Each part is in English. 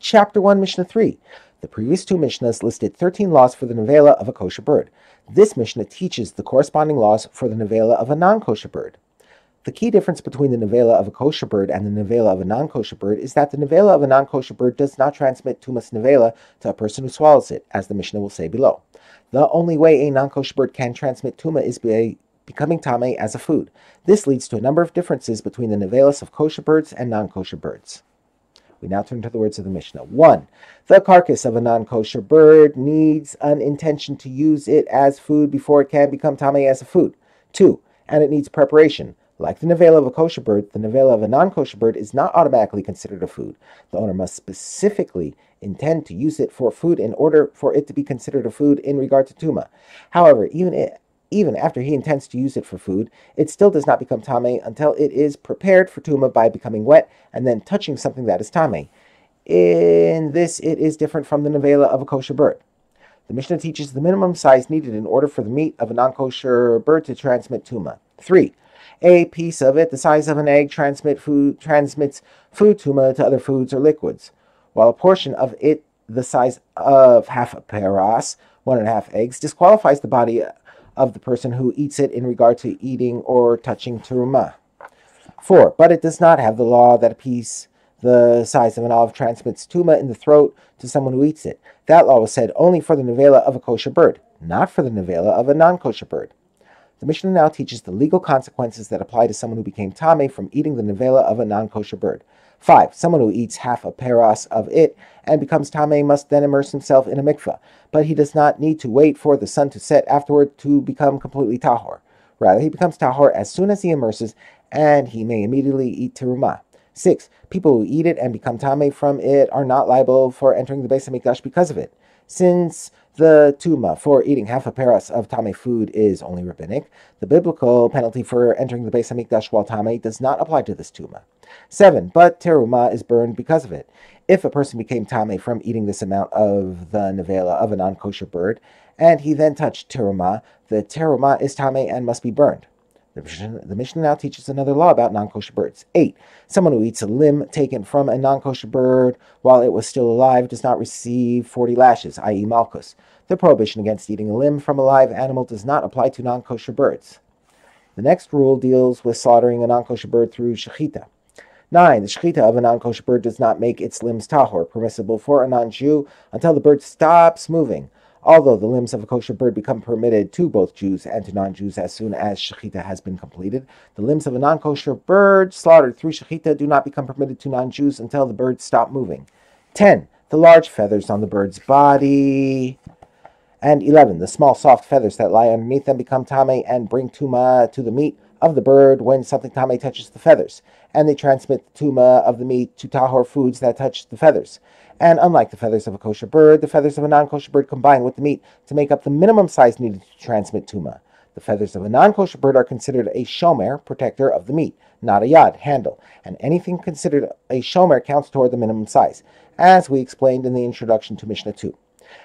Chapter 1, Mishnah 3. The previous two Mishnahs listed 13 laws for the nevela of a kosher bird. This Mishnah teaches the corresponding laws for the nevela of a non-kosher bird. The key difference between the nevela of a kosher bird and the nevela of a non-kosher bird is that the nevela of a non-kosher bird does not transmit tumas nevela to a person who swallows it, as the Mishnah will say below. The only way a non-kosher bird can transmit tuma is by becoming tameh as a food. This leads to a number of differences between the nevelas of kosher birds and non-kosher birds. We now turn to the words of the Mishnah. 1. The carcass of a non-kosher bird needs an intention to use it as food before it can become tameh as a food. 2. And it needs preparation. Like the nevela of a kosher bird, the nevela of a non-kosher bird is not automatically considered a food. The owner must specifically intend to use it for food in order for it to be considered a food in regard to tuma. However, even after he intends to use it for food, it still does not become tameh until it is prepared for tuma by becoming wet and then touching something that is tameh. In this, it is different from the nevela of a kosher bird. The Mishnah teaches the minimum size needed in order for the meat of a non-kosher bird to transmit tuma. 3. A piece of it, the size of an egg, transmits food tuma to other foods or liquids, while a portion of it, the size of half a peras, 1.5 eggs, disqualifies the body of the person who eats it in regard to eating or touching terumah. 4. But it does not have the law that a piece the size of an olive transmits tuma in the throat to someone who eats it. That law was said only for the nevela of a kosher bird, not for the nevela of a non-kosher bird. The Mishnah now teaches the legal consequences that apply to someone who became tameh from eating the nevela of a non-kosher bird. 5. Someone who eats half a peras of it and becomes tameh must then immerse himself in a mikveh, but he does not need to wait for the sun to set afterward to become completely tahor. Rather, he becomes tahor as soon as he immerses, and he may immediately eat terumah. 6. People who eat it and become tameh from it are not liable for entering the Beis HaMikdash because of it. Since the tuma for eating half a peras of tameh food is only rabbinic, the biblical penalty for entering the Beis HaMikdash while tameh does not apply to this tuma. 7. But terumah is burned because of it. If a person became tameh from eating this amount of the nevela of a non-kosher bird, and he then touched terumah, the terumah is tameh and must be burned. The Mishnah now teaches another law about non-kosher birds. 8. Someone who eats a limb taken from a non-kosher bird while it was still alive does not receive 40 lashes, i.e. malchus. The prohibition against eating a limb from a live animal does not apply to non-kosher birds. The next rule deals with slaughtering a non-kosher bird through shechita. 9. The shechita of a non-kosher bird does not make its limbs tahor, permissible for a non-Jew, until the bird stops moving. Although the limbs of a kosher bird become permitted to both Jews and to non-Jews as soon as shechita has been completed, the limbs of a non-kosher bird slaughtered through shechita do not become permitted to non-Jews until the birds stop moving. 10. The large feathers on the bird's body. And 11. The small soft feathers that lie underneath them become tameh and bring tuma to the meat of the bird when something tameh touches the feathers, and they transmit the tuma of the meat to tahor foods that touch the feathers. And unlike the feathers of a kosher bird, the feathers of a non-kosher bird combine with the meat to make up the minimum size needed to transmit tuma. The feathers of a non-kosher bird are considered a shomer, protector of the meat, not a yad, handle, and anything considered a shomer counts toward the minimum size, as we explained in the introduction to Mishnah 2.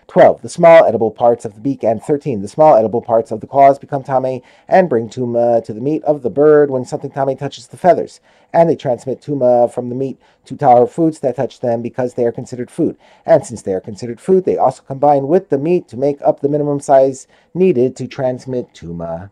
12. The small edible parts of the beak, and 13. The small edible parts of the claws become tameh and bring tuma to the meat of the bird when something tameh touches the feathers, and they transmit tuma from the meat to tahor foods that touch them because they are considered food. And since they are considered food, they also combine with the meat to make up the minimum size needed to transmit tuma.